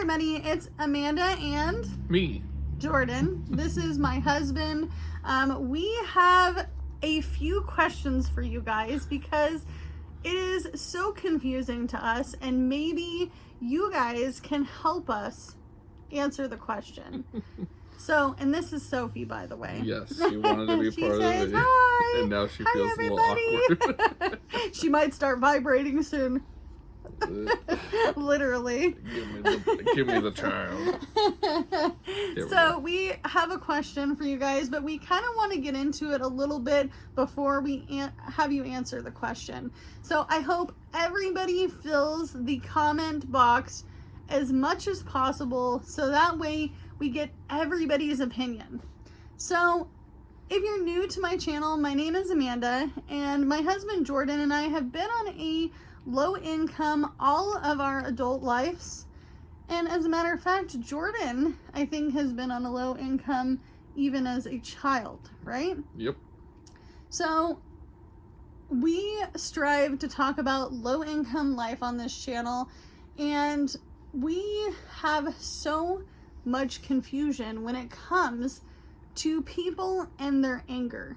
everybody, it's Amanda and me, Jordan. This is my husband. We have a few questions for you guys because it is so confusing to us, and maybe you guys can help us answer the question. So, and this is Sophie, by the way. yes, she wanted to be She part says, of it, "Hi. and now she Hi, feels a little awkward. She might start vibrating soon. Literally. Give me the child. So we have a question for you guys, but we kind of want to get into it a little bit before we have you answer the question. So I hope everybody fills the comment box as much as possible, so that way we get everybody's opinion. So if you're new to my channel, my name is Amanda, and my husband Jordan and I have been on a low income all of our adult lives. And as a matter of fact, Jordan, I think, has been on a low income even as a child, right? Yep. So we strive to talk about low income life on this channel, and we have so much confusion when it comes to people and their anger.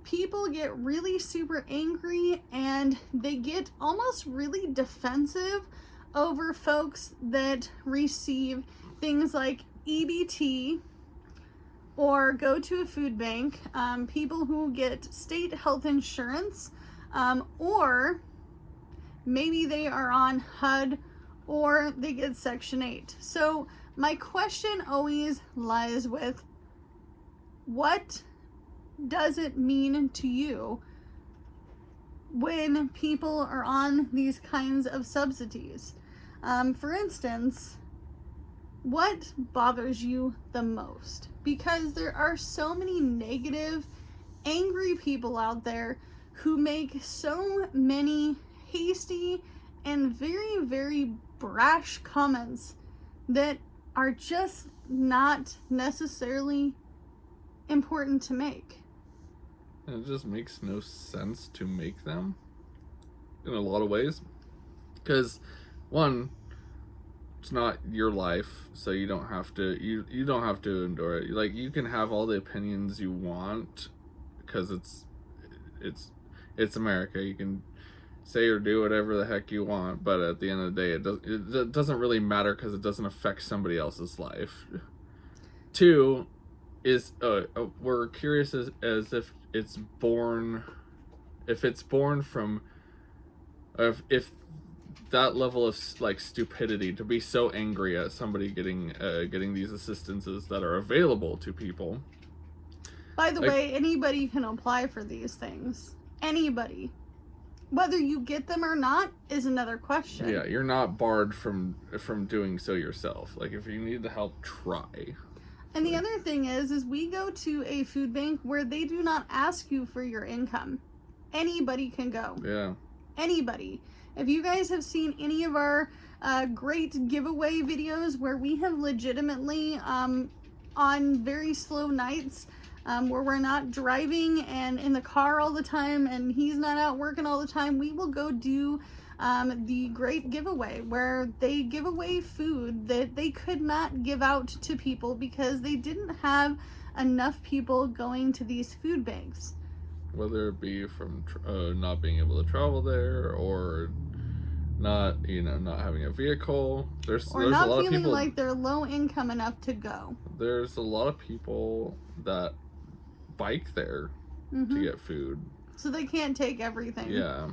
People get really super angry, and they get almost really defensive over folks that receive things like EBT or go to a food bank, people who get state health insurance, or maybe they are on HUD or they get Section 8. So my question always lies with, what does it mean to you when people are on these kinds of subsidies? For instance, what bothers you the most? Because there are so many negative, angry people out there who make so many hasty and very, very brash comments that are just not necessarily important to make. And it just makes no sense to make them in a lot of ways. Because, one, it's not your life, so you don't have to you don't have to endure it. Like, you can have all the opinions you want because it's America. You can say or do whatever the heck you want, but at the end of the day, it doesn't really matter because it doesn't affect somebody else's life. Two is we're curious as if it's born from if that level of like stupidity to be so angry at somebody getting these assistances that are available to people. By the way, anybody can apply for these things. Anybody. Whether you get them or not is another question. Yeah, you're not barred from doing so yourself. Like, if you need the help, try. And the other thing is we go to a food bank where they do not ask you for your income. Anybody can go. Yeah. Anybody. If you guys have seen any of our great giveaway videos where we have legitimately, on very slow nights, where we're not driving and in the car all the time and he's not out working all the time, we will go do the great giveaway where they give away food that they could not give out to people because they didn't have enough people going to these food banks. Whether it be from not being able to travel there, or not having a vehicle. There's not a lot feeling of people like they're low income enough to go. There's a lot of people that bike there to get food, so they can't take everything. Yeah.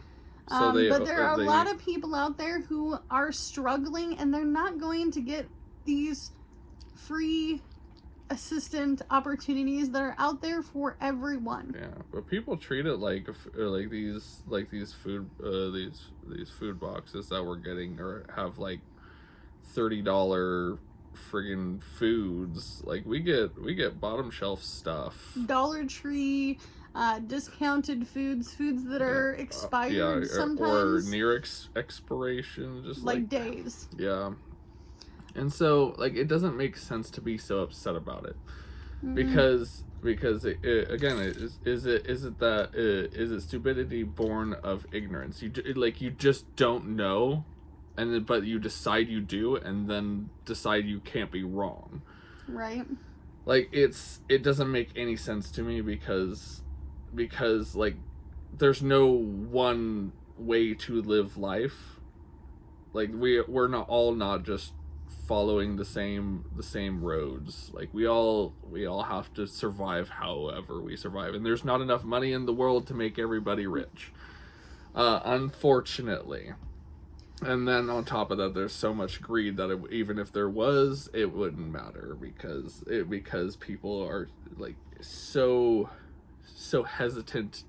So but there are a lot of people out there who are struggling, and they're not going to get these free assistant opportunities that are out there for everyone. Yeah, but people treat it like these food these food boxes that we're getting or have like $30 friggin' foods. Like, we get bottom shelf stuff. Dollar Tree, discounted foods that are expired sometimes. Or near expiration, just like days. Yeah. And so, like, it doesn't make sense to be so upset about it. Because again, is it stupidity born of ignorance? You just don't know and then but you decide you do, and then decide you can't be wrong. Right. Like, it doesn't make any sense to me, because like, there's no one way to live life. Like, we're not just following the same roads. Like, we all have to survive however we survive, and there's not enough money in the world to make everybody rich, unfortunately. And then on top of that, there's so much greed that even if there was, it wouldn't matter, because people are like so hesitant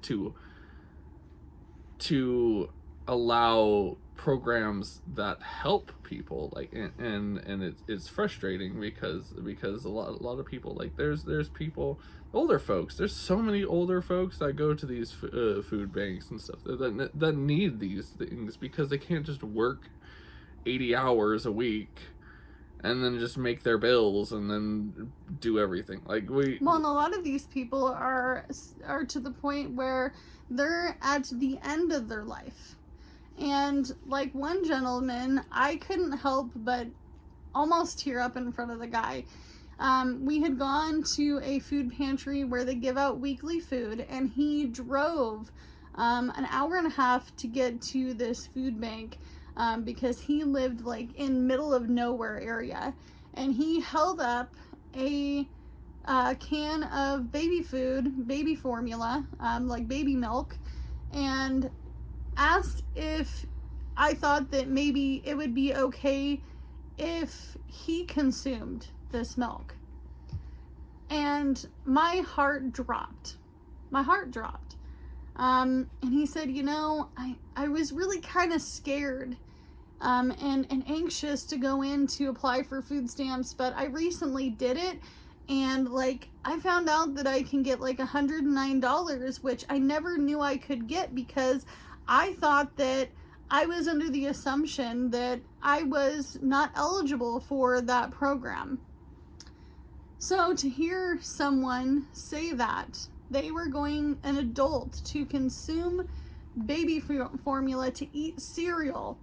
to allow programs that help people, like, and it's frustrating, because a lot of people, like, there's people, older folks, there's so many older folks that go to these food banks and stuff that need these things, because they can't just work 80 hours a week and then just make their bills and then do everything. Like, well, and a lot of these people are to the point where they're at the end of their life. And like one gentleman, I couldn't help but almost tear up in front of the guy. We had gone to a food pantry where they give out weekly food, and he drove an hour and a half to get to this food bank, because he lived like in middle of nowhere area, and he held up a can of baby food, baby formula, like baby milk, and asked if I thought that maybe it would be okay if he consumed this milk. And my heart dropped. And he said, I was really kind of scared and anxious to go in to apply for food stamps, but I recently did it, and like I found out that I can get like $109, which I never knew I could get, because I thought that I was under the assumption that I was not eligible for that program. So to hear someone say that they were going, an adult, to consume baby formula, to eat cereal,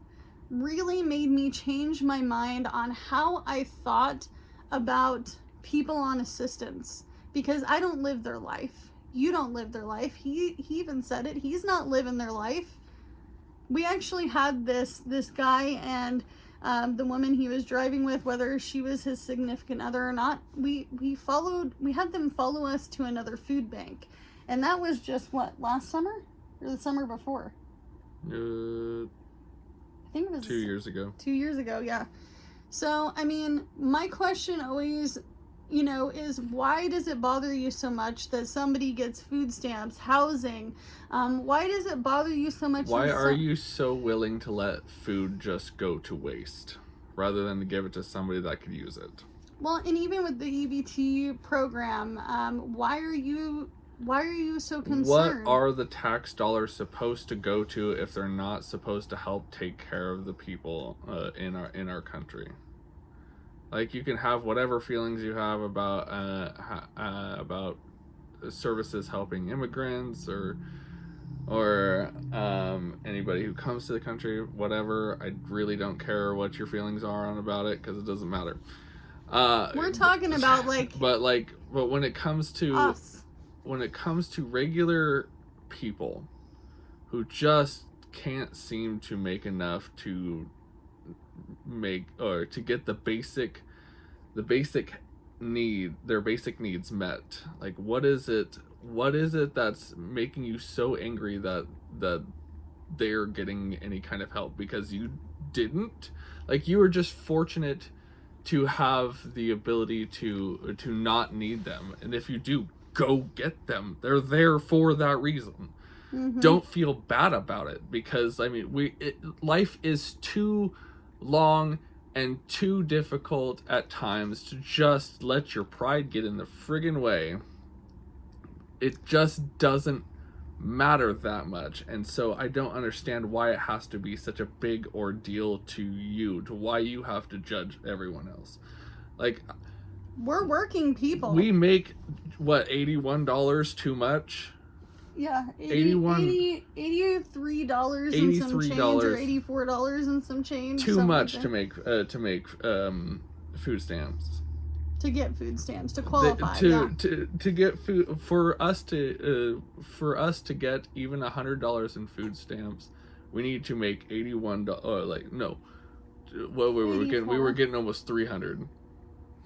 really made me change my mind on how I thought about people on assistance, because I don't live their life. You don't live their life. He even said it. He's not living their life. We actually had this guy and the woman he was driving with, whether she was his significant other or not, we had them follow us to another food bank. And that was just what, last summer? Or the summer before? I think it was 2 years ago. 2 years ago, yeah. So, I mean, my question always, is why does it bother you so much that somebody gets food stamps, housing? Why does it bother you so much? Why are you so willing to let food just go to waste rather than to give it to somebody that could use it? Well, and even with the EBT program, why are you so concerned? What are the tax dollars supposed to go to if they're not supposed to help take care of the people in our country? Like, you can have whatever feelings you have about services helping immigrants or anybody who comes to the country, whatever. I really don't care what your feelings are about it, because it doesn't matter. We're talking about but when it comes to us, when it comes to regular people who just can't seem to make enough to get their basic needs met. Like, what is it that's making you so angry that they're getting any kind of help? Because you didn't, like, you were just fortunate to have the ability to not need them, and if you do, go get them. They're there for that reason. Mm-hmm. Don't feel bad about it, because I mean, life is too long and too difficult at times to just let your pride get in the friggin' way. It just doesn't matter that much, and so I don't understand why it has to be such a big ordeal to you, to why you have to judge everyone else. Like, we're working people. We make, what, $81 too much? Yeah, $83 and some change, or $84 and some change. Too much to make food stamps. To get food stamps, to qualify. To get food, for us to get even $100 in food stamps, we need to make $81. We were getting almost 300.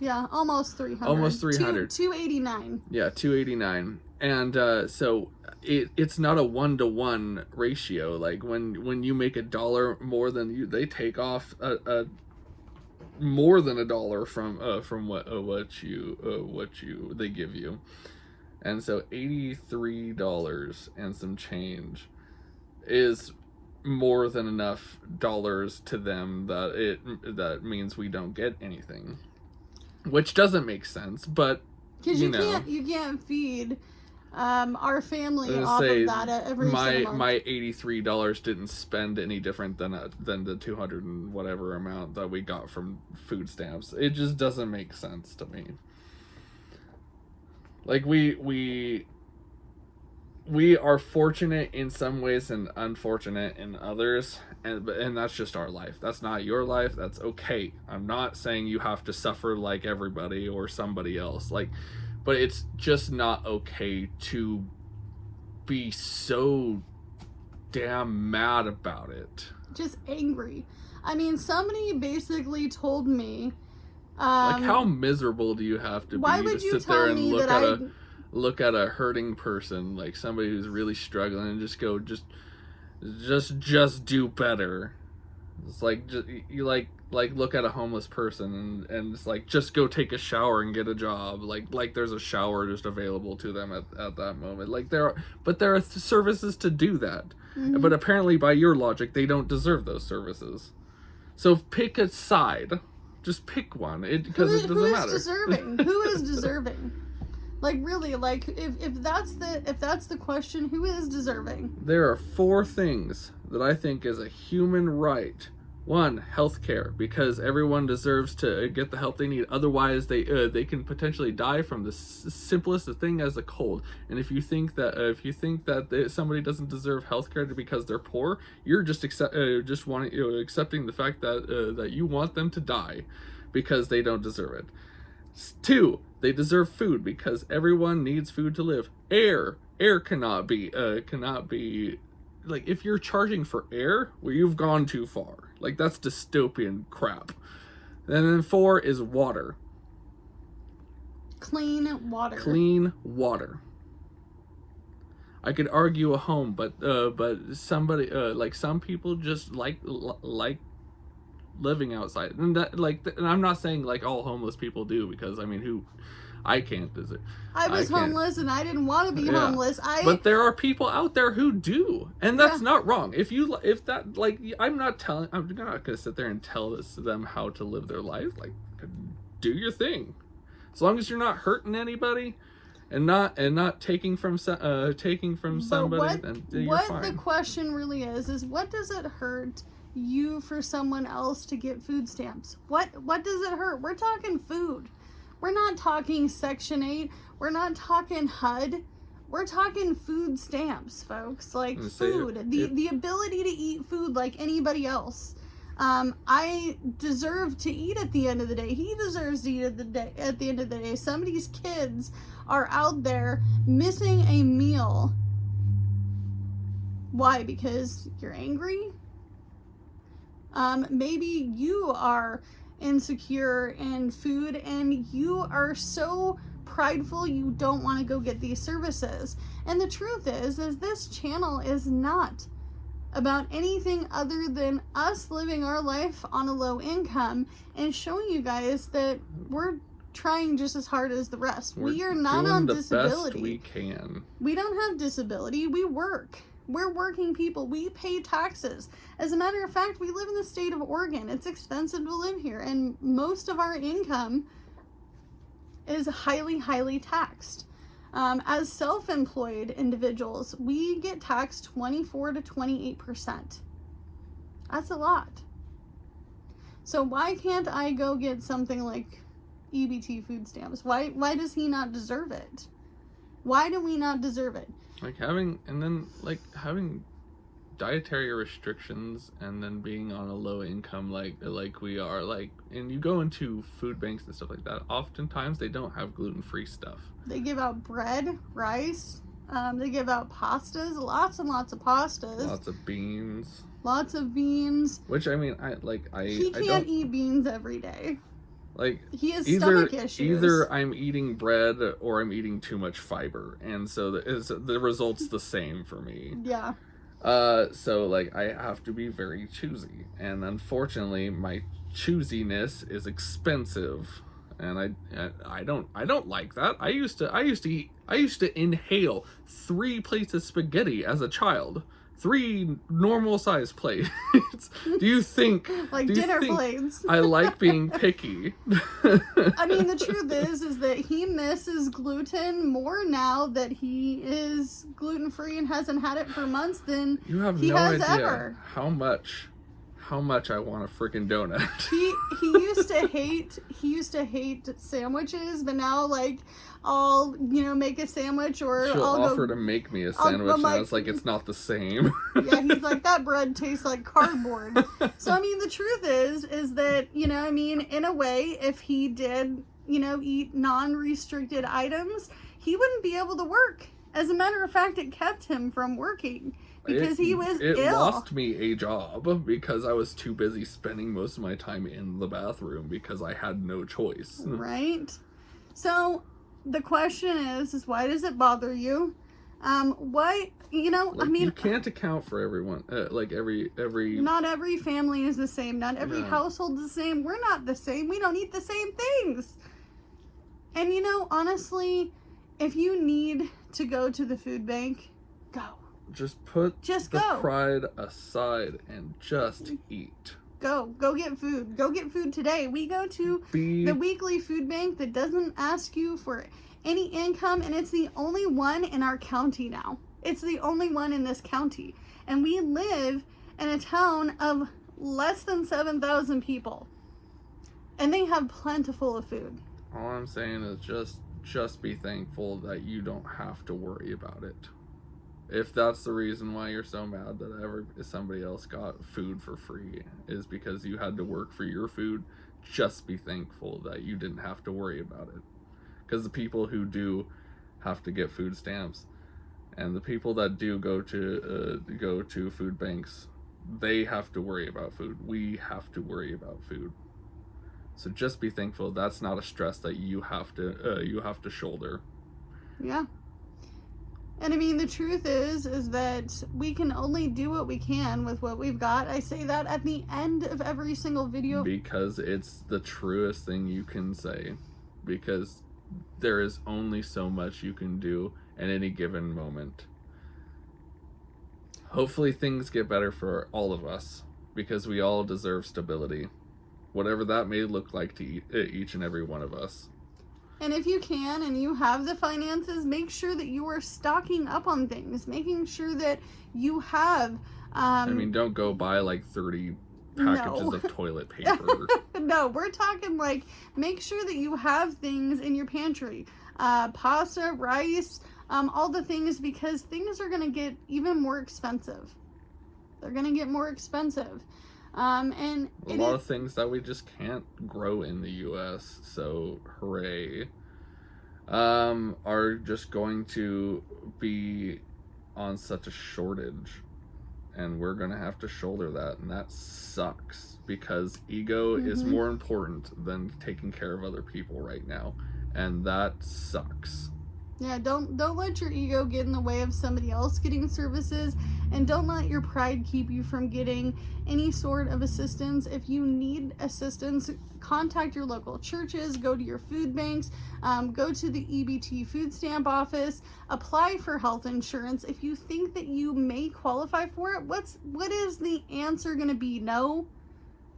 Yeah, almost 300. Almost 300. 289. Yeah, 289. And so it's not a 1-to-1 ratio. Like when you make $1 more than you, they take off a more than $1 from what they give you. And so $83 and some change is more than enough dollars to them that means we don't get anything, which doesn't make sense. But because you can't feed our family off of that every single month. My $83 didn't spend any different than the 200 and whatever amount that we got from food stamps. It just doesn't make sense to me. Like we are fortunate in some ways and unfortunate in others, and that's just our life. That's not your life. That's okay. I'm not saying you have to suffer like everybody or somebody else. But it's just not okay to be so damn mad about it. Just angry. I mean, somebody basically told me. How miserable do you have to be to sit there and look at a hurting person, like somebody who's really struggling, and just go, just do better. It's like you look at a homeless person and it's like, just go take a shower and get a job. Like there's a shower just available to them at that moment. Like there are services to do that. Mm-hmm. But apparently by your logic, they don't deserve those services. So pick a side. Just pick one. Because it doesn't matter. Who is deserving? Who is deserving? Like really, like if that's the question, who is deserving? There are 4 things that I think is a human right. 1, healthcare, because everyone deserves to get the help they need. Otherwise, they can potentially die from the simplest thing as a cold. And if you think that somebody doesn't deserve healthcare because they're poor, you're just accepting the fact that you want them to die because they don't deserve it. 2, they deserve food because everyone needs food to live. Air cannot be like, if you're charging for air, well, you've gone too far. Like, that's dystopian crap. And then 4 is water. Clean water. Clean water. I could argue a home, but somebody like some people just like living outside, and and I'm not saying like all homeless people do, because I mean, I can't visit. I was homeless and I didn't want to be homeless. But there are people out there who do, and that's not wrong. I'm not gonna sit there and tell them how to live their life. Like, do your thing, as long as you're not hurting anybody, and not taking from somebody. Then you're fine. What the question really is what does it hurt you for someone else to get food stamps? What does it hurt? We're talking food. We're not talking Section 8. We're not talking HUD. We're talking food stamps, folks. Like, food. The ability to eat food like anybody else. I deserve to eat at the end of the day. He deserves to eat at the end of the day. Somebody's kids are out there missing a meal. Why? Because you're angry? Maybe you are insecure in food and you are so prideful you don't want to go get these services. And the truth is this channel is not about anything other than us living our life on a low income and showing you guys that we're trying just as hard as the rest. We are not on disability. Best we can. We don't have disability. We work. We're working people. We pay taxes. As a matter of fact, we live in the state of Oregon. It's expensive to live here, and most of our income is highly, highly taxed. As self-employed individuals, we get taxed 24 to 28%. That's a lot. So why can't I go get something like EBT food stamps? Why does he not deserve it? Why do we not deserve it? Like having dietary restrictions and then being on a low income like we are, like, and you go into food banks and stuff like that, oftentimes they don't have gluten-free stuff. They give out bread, rice, they give out pastas, lots and lots of pastas. Lots of beans. Lots of beans. Which, I mean, He can't eat beans every day. Like, he has stomach issues. Either I'm eating bread or I'm eating too much fiber. And so the result's the same for me. Yeah. So, like, I have to be very choosy. And unfortunately, my choosiness is expensive. And I don't like that. I used to inhale 3 plates of spaghetti as a child. 3 normal size plates. Do you think dinner plates? I like being picky? I mean, the truth is that he misses gluten more now that he is gluten free and hasn't had it for months than you have he no has idea ever. How much I want a freaking donut. He used to hate sandwiches, but now, like, I'll make a sandwich, or she'll I'll offer to make me a sandwich, and I was like, it's not the same. Yeah, he's like, that bread tastes like cardboard. So I mean, the truth is that, I mean, in a way, if he did eat non-restricted items, he wouldn't be able to work. As a matter of fact, it kept him from working. Because he was ill. It lost me a job because I was too busy spending most of my time in the bathroom because I had no choice. Right? So, the question is why does it bother you? Why, I mean... You can't account for everyone. Every... Not every family is the same. Not every household is the same. We're not the same. We don't eat the same things. And, honestly, if you need to go to the food bank, go. Just put go. Pride aside and just eat. Go get food. Go get food today. We go to the weekly food bank that doesn't ask you for any income, and it's the only one in our county now. It's the only one in this county. And we live in a town of less than 7,000 people. And they have plentiful of food. All I'm saying is just be thankful that you don't have to worry about it. If that's the reason why you're so mad that somebody else got food for free, is because you had to work for your food, just be thankful that you didn't have to worry about it. Because the people who do have to get food stamps, and the people that do go to food banks, they have to worry about food. We have to worry about food. So just be thankful that's not a stress that you have to shoulder. Yeah. And I mean, the truth is that we can only do what we can with what we've got. I say that at the end of every single video. Because it's the truest thing you can say. Because there is only so much you can do at any given moment. Hopefully things get better for all of us. Because we all deserve stability. Whatever that may look like to each and every one of us. And if you can and you have the finances, make sure that you are stocking up on things. Making sure that you have... don't go buy like 30 packages of toilet paper. No, we're talking like, make sure that you have things in your pantry. Pasta, rice, all the things, because things are going to get even more expensive. They're going to get more expensive. And a lot of things that we just can't grow in the U.S., so hooray, are just going to be on such a shortage, and we're going to have to shoulder that, and that sucks, because ego is more important than taking care of other people right now, and that sucks. Yeah, don't let your ego get in the way of somebody else getting services, and don't let your pride keep you from getting any sort of assistance. If you need assistance, contact your local churches, go to your food banks, go to the EBT food stamp office, apply for health insurance. If you think that you may qualify for it, what is the answer going to be? No?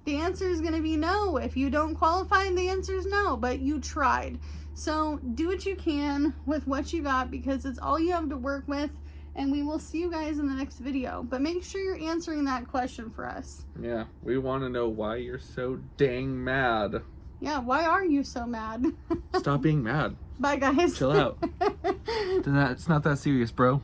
The answer is going to be no. If you don't qualify, the answer is no, but you tried. So do what you can with what you got, because it's all you have to work with, and we will see you guys in the next video. But make sure you're answering that question for us. Yeah, we want to know why you're so dang mad. Yeah, why are you so mad? Stop being mad. Bye, guys. Chill out. It's not that serious, bro.